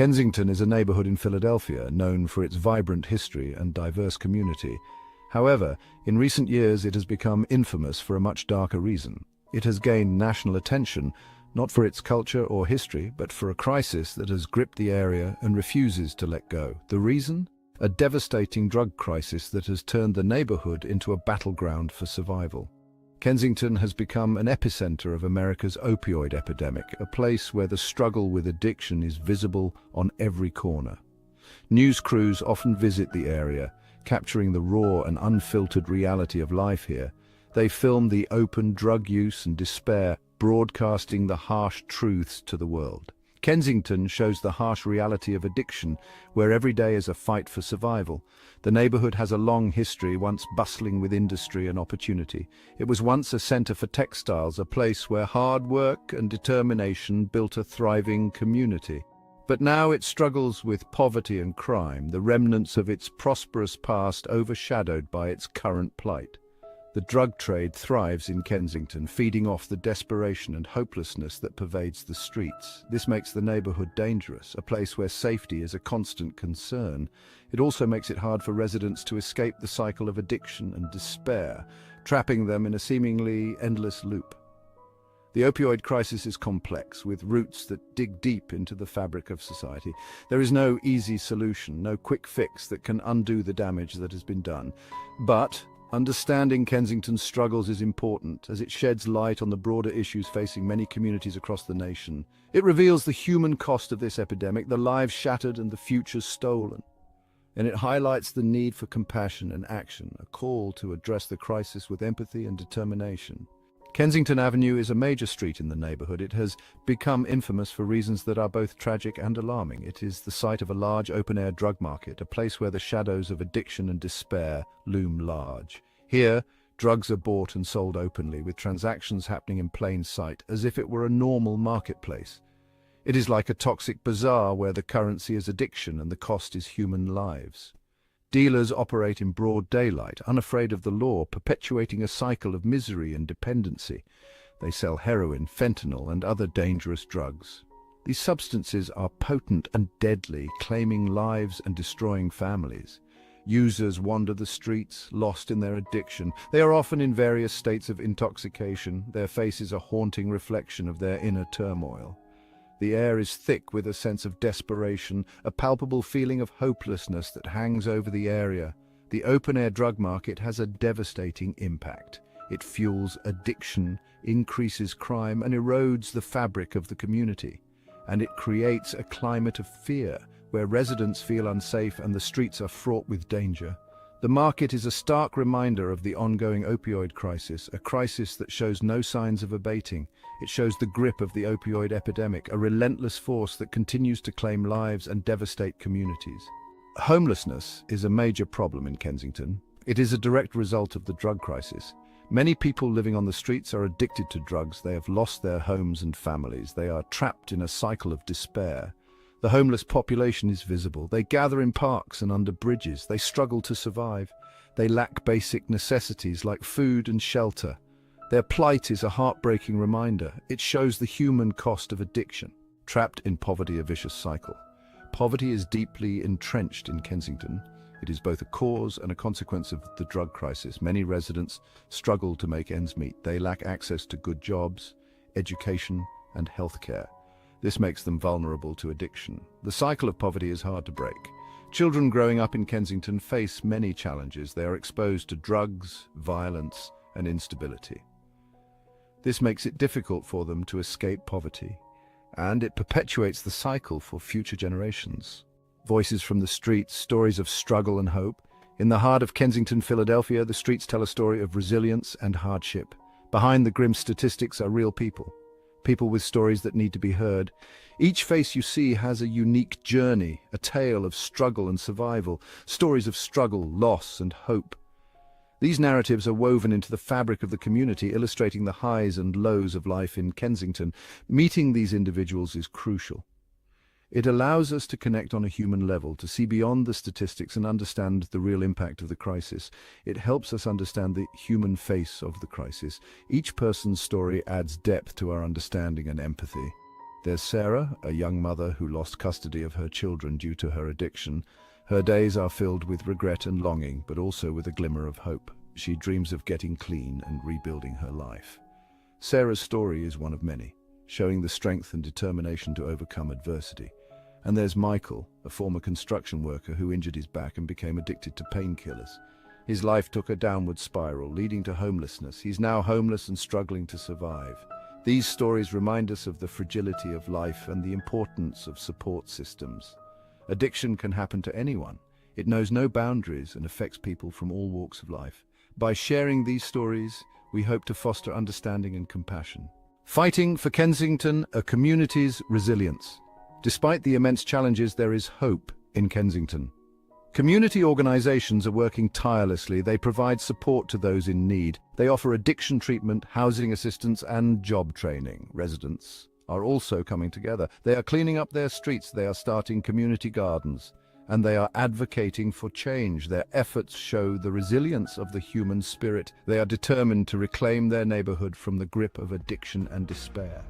Kensington is a neighborhood in Philadelphia known for its vibrant history and diverse community. However, in recent years it has become infamous for a much darker reason. It has gained national attention, not for its culture or history, but for a crisis that has gripped the area and refuses to let go. The reason? A devastating drug crisis that has turned the neighborhood into a battleground for survival. Kensington has become an epicenter of America's opioid epidemic, a place where the struggle with addiction is visible on every corner. News crews often visit the area, capturing the raw and unfiltered reality of life here. They film the open drug use and despair, broadcasting the harsh truths to the world. Kensington shows the harsh reality of addiction, where every day is a fight for survival. The neighborhood has a long history, once bustling with industry and opportunity. It was once a center for textiles, a place where hard work and determination built a thriving community. But now it struggles with poverty and crime, the remnants of its prosperous past overshadowed by its current plight. The drug trade thrives in Kensington, feeding off the desperation and hopelessness that pervades the streets. This makes the neighborhood dangerous, a place where safety is a constant concern. It also makes it hard for residents to escape the cycle of addiction and despair, trapping them in a seemingly endless loop. The opioid crisis is complex, with roots that dig deep into the fabric of society. There is no easy solution, no quick fix that can undo the damage that has been done. But understanding Kensington's struggles is important, as it sheds light on the broader issues facing many communities across the nation. It reveals the human cost of this epidemic, the lives shattered and the futures stolen. And it highlights the need for compassion and action, a call to address the crisis with empathy and determination. Kensington Avenue is a major street in the neighborhood. It has become infamous for reasons that are both tragic and alarming. It is the site of a large open-air drug market, a place where the shadows of addiction and despair loom large. Here, drugs are bought and sold openly, with transactions happening in plain sight, as if it were a normal marketplace. It is like a toxic bazaar where the currency is addiction and the cost is human lives. Dealers operate in broad daylight, unafraid of the law, perpetuating a cycle of misery and dependency. They sell heroin, fentanyl, and other dangerous drugs. These substances are potent and deadly, claiming lives and destroying families. Users wander the streets, lost in their addiction. They are often in various states of intoxication. Their face is a haunting reflection of their inner turmoil. The air is thick with a sense of desperation, a palpable feeling of hopelessness that hangs over the area. The open-air drug market has a devastating impact. It fuels addiction, increases crime, and erodes the fabric of the community. And it creates a climate of fear, where residents feel unsafe and the streets are fraught with danger. The market is a stark reminder of the ongoing opioid crisis, a crisis that shows no signs of abating. It shows the grip of the opioid epidemic, a relentless force that continues to claim lives and devastate communities. Homelessness is a major problem in Kensington. It is a direct result of the drug crisis. Many people living on the streets are addicted to drugs. They have lost their homes and families. They are trapped in a cycle of despair. The homeless population is visible. They gather in parks and under bridges. They struggle to survive. They lack basic necessities like food and shelter. Their plight is a heartbreaking reminder. It shows the human cost of addiction. Trapped in poverty, a vicious cycle. Poverty is deeply entrenched in Kensington. It is both a cause and a consequence of the drug crisis. Many residents struggle to make ends meet. They lack access to good jobs, education, and healthcare. This makes them vulnerable to addiction. The cycle of poverty is hard to break. Children growing up in Kensington face many challenges. They are exposed to drugs, violence, and instability. This makes it difficult for them to escape poverty, and it perpetuates the cycle for future generations. Voices from the streets, stories of struggle and hope. In the heart of Kensington, Philadelphia, the streets tell a story of resilience and hardship. Behind the grim statistics are real people. People with stories that need to be heard. Each face you see has a unique journey, a tale of struggle and survival, stories of struggle, loss, and hope. These narratives are woven into the fabric of the community, illustrating the highs and lows of life in Kensington. Meeting these individuals is crucial. It allows us to connect on a human level, to see beyond the statistics and understand the real impact of the crisis. It helps us understand the human face of the crisis. Each person's story adds depth to our understanding and empathy. There's Sarah, a young mother who lost custody of her children due to her addiction. Her days are filled with regret and longing, but also with a glimmer of hope. She dreams of getting clean and rebuilding her life. Sarah's story is one of many, showing the strength and determination to overcome adversity. And there's Michael, a former construction worker who injured his back and became addicted to painkillers. His life took a downward spiral, leading to homelessness. He's now homeless and struggling to survive. These stories remind us of the fragility of life and the importance of support systems. Addiction can happen to anyone. It knows no boundaries and affects people from all walks of life. By sharing these stories, we hope to foster understanding and compassion. Fighting for Kensington, a community's resilience. Despite the immense challenges, there is hope in Kensington. Community organizations are working tirelessly. They provide support to those in need. They offer addiction treatment, housing assistance, and job training. Residents are also coming together. They are cleaning up their streets. They are starting community gardens, and they are advocating for change. Their efforts show the resilience of the human spirit. They are determined to reclaim their neighborhood from the grip of addiction and despair.